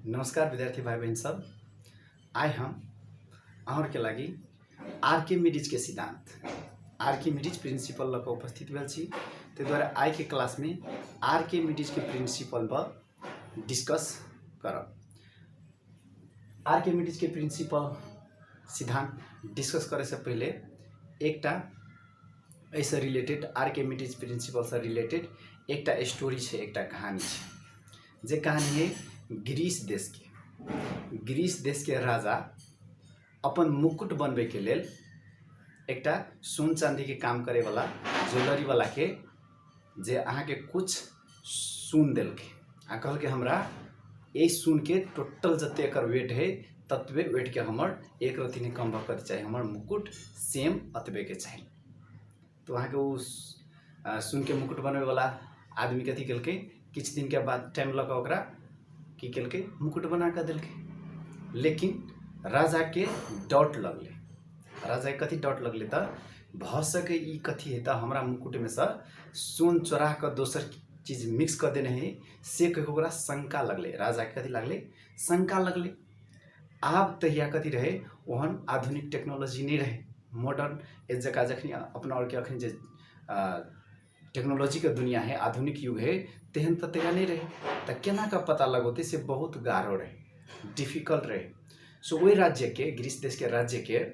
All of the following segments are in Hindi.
नमस्कार विद्यार्थी भाई बहन सब। आए हम अहर के लगी आर्किमिडीज के सिद्धांत आर्किमिडीज प्रिंसिपल लग उपस्थित भेल छी। ते द्वारा आई के क्लास में आर्किमिडीज के प्रिंसिपल पर डिस्कस करब। आर्किमिडीज के प्रिंसिपल सिद्धांत डिस्कस करे से पहले एकटा ऐसे रिलेटेड आर्किमिडीज प्रिंसिपल से रिलेटेड एकटा स्टोरी है, एकटा कहानी है। जे कहानी है ग्रीस देश के राजा अपन मुकुट बनबे के लेल एकटा सोन चांदी के काम करे वाला ज्वेलरी वाला के जे अहाँ के कुछ सुन दिल के आ कहल के हमरा ए सुन के टोटल जते एकर वेट है तत्वे वेट के हमर एक रत्ती नहीं कम भकर चाहिए, हमर मुकुट सेम अतबे के चाहिए। तो वहाँ के उस सुन के मुकुट बनबे वाला आदमी कथी कल के किछ दिन के बाद टाइम लगा ओकरा की कल के मुकुट बना कर दिल के। लेकिन राजा के डाउट लगले, राजा के कथी डाउट लगले तो भ सके ई कथी है तो हमरा मुकुट में से सोन चोरा कर दोसर चीज मिक्स कर देने है से कह ओकरा शंका लगले। राजा के कथी लगले शंका लगले। आब तहिया कथी रहे ओहन आधुनिक टेक्नोलॉजी नहीं रहे, मॉडर्न एक जगह जखनी अपना और के अखन जे टेक्नोलॉजी का दुनिया है, आधुनिक युग है, तेहन तो तैयार नहीं रहे तो केना का पता लगोते से बहुत गाढ़ो रहे, डिफिकल्ट रहे। सो वही राज्य के ग्रीस देश के राज्य के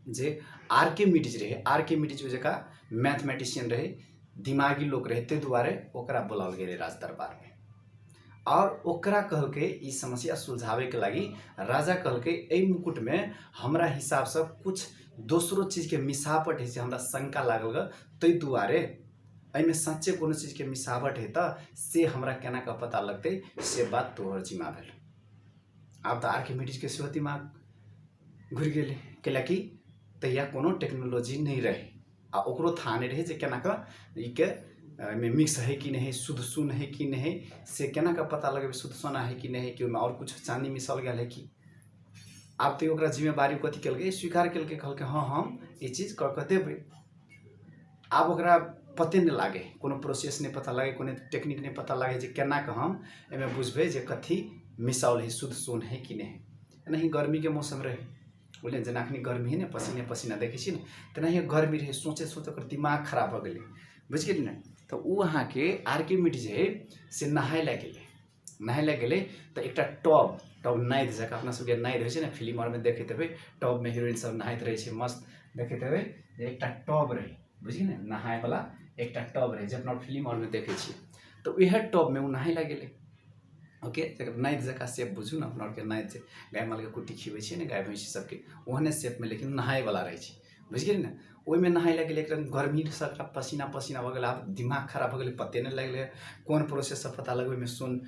जे आर्किमिडीज रहे, आर्किमिडीज जगह मैथमेटिशियन रहे, दिमागी लोग रहे, ते दुआरे ओकरा बुलाल गए राज दरबार में। और ओकरा कहल के ई समस्या सुलझावे के लगी राजा कहल के ए मुकुट में हमरा हिसाब से कुछ दोसरो चीज के मिसावट है से हमरा शंका लागल ग, तै दुआरे एमे सच्चे कोनो चीज के मिसावट है तो से हमरा केना का पता लगते से बात तोहर जिम्मा भेल। आब तो आर्किमिडीज के सेहो दिमाग घुर गेले, कैलाकि तहिया कोनो टेक्नोलॉजी नहीं रहे आ ओकरो था नहीं रहे जे केना का ई के में मिक्स है कि नहीं, शुद्ध सोन है कि नहीं, से केना का पता लगे शुद्ध सोना है कि नहीं, कि और कुछ चांदी मिसल गया है कि। आब तो ओकरा जिम्मेवारी कथी कल के स्वीकार कल के कहल के हाँ हम ये चीज कर के देवे। आब ओकरा पते नहीं लागे, कोनो प्रोसेस नहीं पता लगे, कोनो टेक्निक नहीं पता लगे जे केना के हम एमे बुझबे जे कथी मिसावल है, शुद्ध सोन है कि नहीं। नहीं गर्मी के मौसम रहे बोले जना अखनी गर्मी है ना, पसीने पसीना देखे छी ना, तेनाही गर्मी रहे, सोचे सोचे ओकर दिमाग खराब हो गए, बुझ गेली ना। तो वहाँ के आर्किमिडीज है से नहाय लगे गेले तो एक टब नाइद जगह अपना सबके नाइद हो ना फिल्म और में देखते हुए टब में हीरोइन सब नहाइत रहे मस्त देखते हुए एक टब रहे, बुझी ना नहाय वाला एक टब रहे जो अपना फिल्म और में देखे छी। तो वह टब में वो नहाय लगे ओके नाइद जगह सेप बुझू ना अपना के नाइद से गाय माल के कुट्टी खिवे छी ना गाय भैंसी सबके ओहने सेप में लेकिन नहाय वाला रहे छी, बुझ गेली ना। ओहि में नहाय लगे एकदम गर्मी सकरा पसीना पसीना हो गया, आप दिमाग खराब हो गए, पते नहीं लगले कौन प्रोसेस से पता लगे में सुन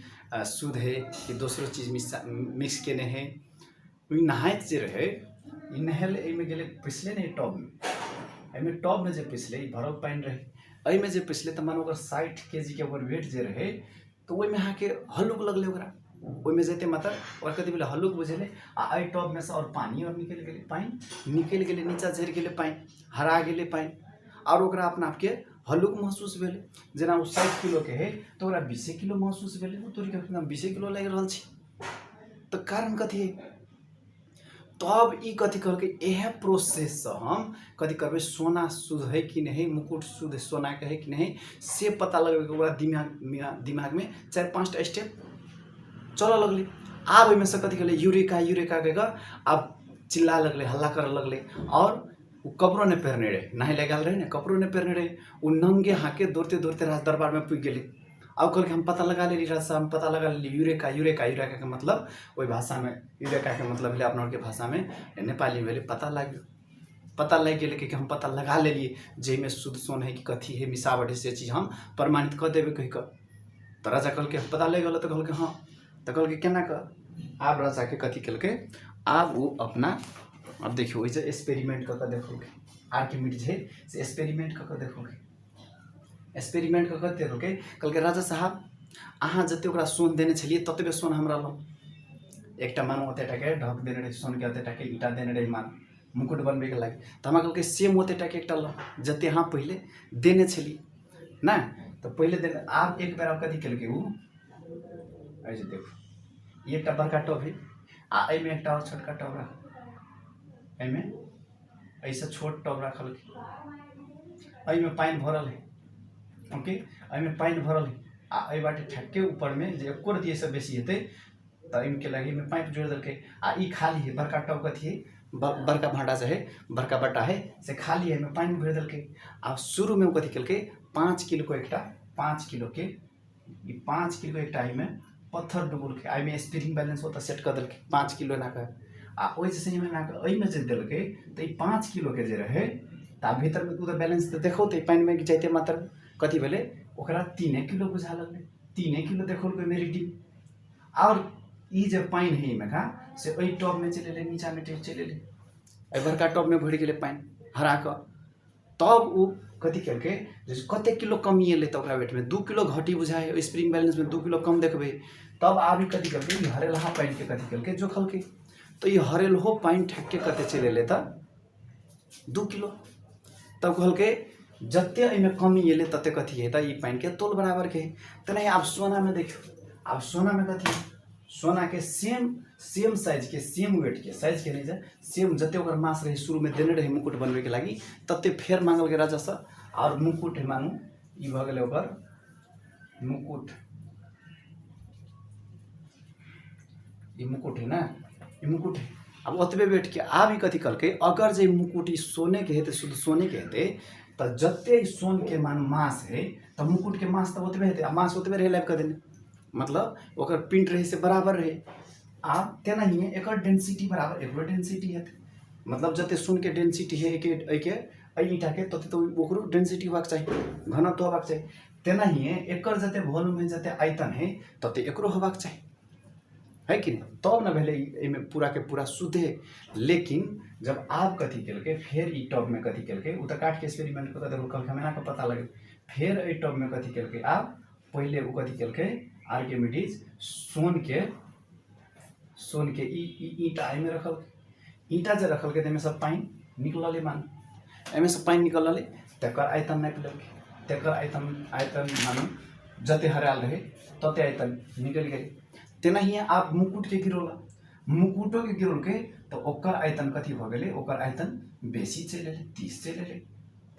शुद्ध है कि दूसरो चीज मिक्स के नहीं है। नहाइत जे रहे नहल एमें गए पिछले नहीं टब में, एमें टब में जो पिछले भरल पानी रहे एमें जो पिछले तो मान 60 kg के वेट जे रहे तो वही में अहाँ के हल्लुक लगले ओकरा ओहि में जते मतलब और कथी बोले हल्लुक बुझेले आ टब में से और पानी और निकल गए, पानी निकल गए, नीचा झड़ गए, पानी हरा गए पानी और ओकरा अपना आपके हल्लुक महसूस भेले। जना 60 किलो के है तो ओकरा 20 किलो महसूस भेले, तोरी के 20 किलो लग रहा छी। तो कारण कथी है तब ई कथी कहल के यह प्रोसेस से हम कथी करबे सोना शुद्ध है कि नहीं, मुकुट शुद्ध सोना के है कि नहीं से पता लगे ओकरा दिमाग में 4-5 स्टेप चल लगले। आब में से कथी कहले यूरेका यूरेका के अब चिल्ला लगले, हल्ला कर लगले और वो कपड़ों ने पहनने रहे, नहाय लगे रहे ना कपड़ों ने पहनने रहे, वो नंगे हाके दौड़ते दौड़ते राज दरबार में पुग गए। अब कल के हम पता लगा ले राजा हम पता लगा ले यूरेका यूरेका यूरेका के मतलब वही भाषा में यूरेका के मतलब है अपना के भाषा में नेपाली में पता लग गए कि हम पता लगा ले लिए जे में शुद्ध सोन है कि कथी है मिसावट है से चीज हम प्रमाणित कर देवे कह कर। तो राजा कल के पता लग गल तो कल के हाँ तो कल के केना कर आब राजा के कथी कल के आब वो अपना अब देखियो वही एक्सपेरिमेंट कर देखोगे आर्किमिडीज है से एक्सपेरिमेंट कर देखोगे, एक्सपेरिमेंट कर देखोगे कल के राजा साहब अहाँ जते ओकरा सोन देने छलिए ततबे सोन हमरा लो एक मानो ओतेटा के ढक देने रहे सोन के ओतेटा के ईटा देने रहे मान मुकुट बनबे के लागे तो हमरा कल के सेम ओतेटा के एकटा लो जते अहाँ पहले देने छलिए ना। तो पहले दिन आप एक बार कथी कल के ऐसे देखो ये एक बड़का टब है आ एमे एक और छोटका टब रखल एमे ऐसे छोट टब रखल एमे पानी भरल है ओके एमे पानी भरल है आ ए बाटे ठक्के ऊपर में जे एको रति से बेसी हेतै त एमे के लागि में पाइप जोड़ देलकै आ ई खाली है बड़का टब कथी है बड़का भांडा जो है बड़का बट्टा है से खाली है में पानी भर देलकै आ शुरू में कथी केलकै 5 किलो को एकटा 5 किलो के ई 5 किलो एकटा में पत्थर डुबुलकै आई में स्प्रिंग बैलेंस होता सेट कर देलकै 5 किलो ना के आ ओइ जैसे में ना के एइ में जे देलकै त ई 5 किलो के जे रहे त भीतर में तो बैलेंस त देखौते पानी में जाइते मात्र कथी भेले ओकरा 3 किलो बुझा लगले 3 किलो देखौलकै मेरी टीम और ई जे पानी है में का से ओइ टब में चले ले नीचा में चले ले ए बड़का टब में भर गेले पानी हरा क तब उ कथी करके जैसे कते किलो कमी एले त ओकरा वेट में 2 किलो घटी बुझाए स्प्रिंग बैलेंस में 2 किलो कम देखबे तब आबी कथी करके ई हरेलहा पानी के कथी करके जो खलके तो ई हरेलहो पानी ठक्के कते चले ले त 2 किलो तब कहलके जत्ते एमे कमी एले तते कथी है त ई पानी के तोल बराबर के त नहीं आप सोना में देखियो अब सोना में कथी सोना के सेम साइज के सेम वेट के साइज के नहीं सेम जते ओकर मास रहे शुरू में देने रहे मुकुट बनवे के लागि तते फेर मांगल के राजा से और मुकुट है मानू ई भ गेले ओकर मुकुट ई मुकुट है ना ई मुकुट है अब ओतबे वेट के आब ई कथी कलके अगर जे मुकुट ई सोने के हेते शुद्ध सोने के हेते त जते सोन के मान मास है त मुकुट के मास त ओतबे हेते मास ओतबे रहे लाइव कर देने मतलब ओकर पिंट रहे से बराबर रहे आप तेना ही एकर डेंसिटी बराबर एकरो डेंसिटी है मतलब जते सोन के डेंसिटी है एके ईटा के तते तो ओकरो डेंसिटी होबाक चाहिए घनत्व होबाक चाहिए तेना ही एकर जते वॉल्यूम है जते आयतन है तते एकरो होबाक चाहिए है कि नहीं तब न भेले एमे पूरा के पूरा शुद्ध है लेकिन जब आप कथी केलके फिर ई टब में कथी केलके उ त काट के एक्सपेरिमेंट को देखो कल खमेना का पता लगे फिर ई टब में कथी केलके आप पहले उ कथी केलके आर्किमिडीज सोन के ईटा में रखल ईटा जे रखल के तेमे सब पानी निकलले मान एमे से पानी निकलले तकर आयतन नाप लेलके तकर आयतन मानू जते हराल रहे तते आयतन निकल गए तेना ही आप मुकुट के गिरोला मुकुटो के गिरोल के तो ओकर आयतन कथी भ गेले ओकर आयतन बेसी चले ले 30 चले ले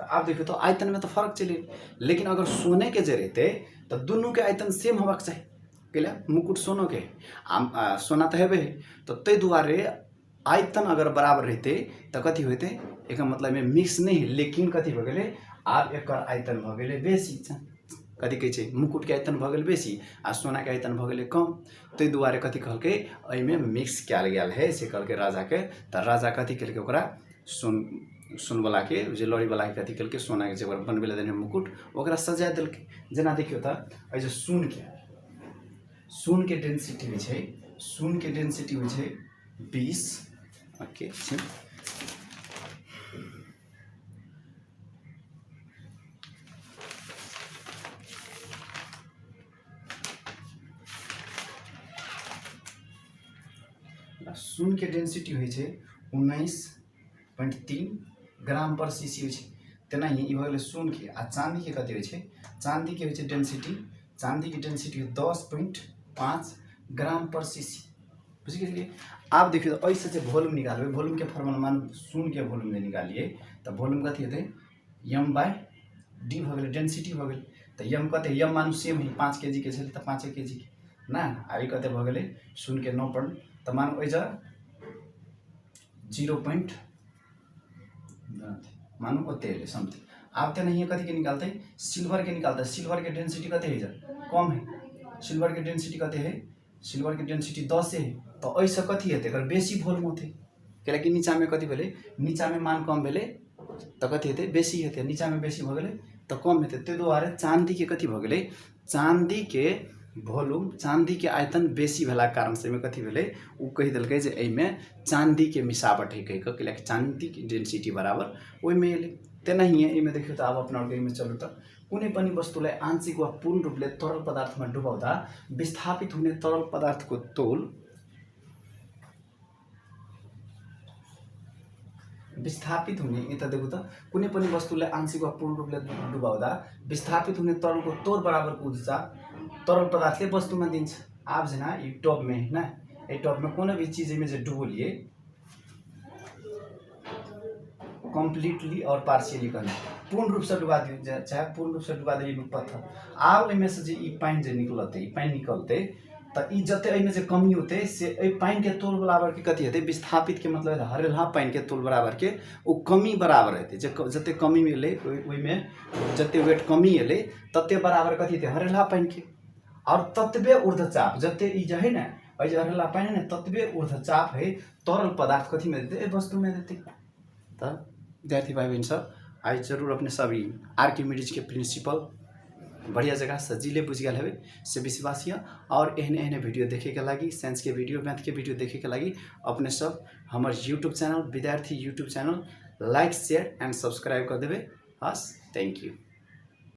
तो आप देखियो तो आयतन में तो फर्क चले लेकिन अगर सोने के जे रहते तो दोनों के आयतन सेम होबाक चाहिए कैला मुकुट सोनो के सोना तो हेबे तो तै दुआरे आयतन अगर बराबर रहते तो कथी होते एक मतलब में मिक्स नहीं है लेकिन कथी भ गेले आब एकर आयतन भ गेले बेसी कथी कहै छै मुकुट के आयतन भ गेल बेसी आ सोना के आयतन भ गेले कम तै दुआरे कथी कहलके एमे मिक्स कयल गेल है से कहलके राजा के त राजा कथी केलके ओकरा सोन वाला के जे लड़ी वाला के कथी केलके सोना के जेवर बनबे ले देने मुकुट ओकरा सजा देलके जेना देखियो त ए जे सोन के डेंसिटी होइ छै सोन के डेंसिटी होइ छै 20 ओके सोन के डेंसिटी होइ छै 19.3 ग्राम पर सीसी होइ छै तेना ही ई भ गेलै सोन के आ चांदी के कते होइ छै चांदी के होइ छै डेंसिटी चांदी की डेंसिटी 10.5 ग्राम पर सीसी बुझ गेलिए आप देखिए तो ऐसे से वॉल्यूम निकालबे वॉल्यूम के फॉर्मूला मान सोन के वॉल्यूम में निकालिए तो वॉल्यूम कथी हेतै m/d भ गेलै डेंसिटी भ गेलै तो m कते m मानू सेम है 5 kg के छलै तो 5 kg के ना आ ई कते भ गेलै सोन के 9 तो मानो ओइजा 0. मानो ओते ले समथिंग आप तेना ही कथी के निकालते सिल्वर के निकालते सिल्वर के डेंसिटी कते है कम है सिल्वर के डेंसिटी कते है सिल्वर के डेंसिटी 10 है तो ऐसे कथी हेतै अगर बेसी वॉल्यूम होते कि नीचा में कथी भेले नीचा में मान कम भेले तो कथी हेतै बेसी हेतै नीचा में बेसी भ गेलै तो कम हेतै तै दुआरे चांदी के कथी भ गेलै चांदी के वॉल्यूम चांदी के आयतन बेसी भेला कारण से में कथी भेले उ कहि देलकै जे एमे चांदी के मिसावट है कहि के कि चांदी की डेंसिटी बराबर ओइ में एले तेना ही एमे देखियो त अब अपना के में चलु त कुनै पनि वस्तुलाई आंशिक वा पूर्ण रूपले तरल पदार्थमा डुबाउँदा विस्थापित हुने तरल पदार्थको तोल विस्थापित हुने यता देखो त कुनै पनि वस्तुलाई आंशिक वा पूर्ण रूपले डुबाउँदा विस्थापित हुने तरलको तोल बराबरको ऊर्जा तरल पदार्थले वस्तुमा दिन्छ आप जना ये टब में है ना, ये टब में कोनो भी चीज़ में जो डुबोलिए कम्प्लीटली और पार्शियली करना, पूर्ण रूप से डुबा दियो चाहे पूर्ण रूप से डुबा दिए पत्थर आब एहिमे से जे पानी जो निकलते पानी निकलते तो ये जते एहिमे जे कमी होते से पानी के तोल बराबर के कथी हेतै विस्थापित के मतलब हरेलहा पानी के तोल बराबर के वो कमी बराबर हेतै जते कमी एलै ओहिमे जते वेट कमी एलै तते बराबर कथी हेतै हरेलहा पानी के, और ततबे ऊर्ध्वचाप जते ई जे है ना जे हरेलहा पानी है ना ततबे ऊर्ध्वचाप है तरल पदार्थ कथी में देते वस्तु में देते। तो विद्यार्थी भाई बहन सब आज जरूर अपने सभी आर्किमिडीज के प्रिंसिपल बढ़िया जगह सजीले बुझ गए हवे से विश्वास है। और एहने एहने वीडियो देखे के लगी साइंस के वीडियो मैथ के वीडियो देखे के लगी अपने सब हमारे यूट्यूब चैनल विद्यार्थी YouTube channel like share and subscribe कर देवे। हस थैंक यू।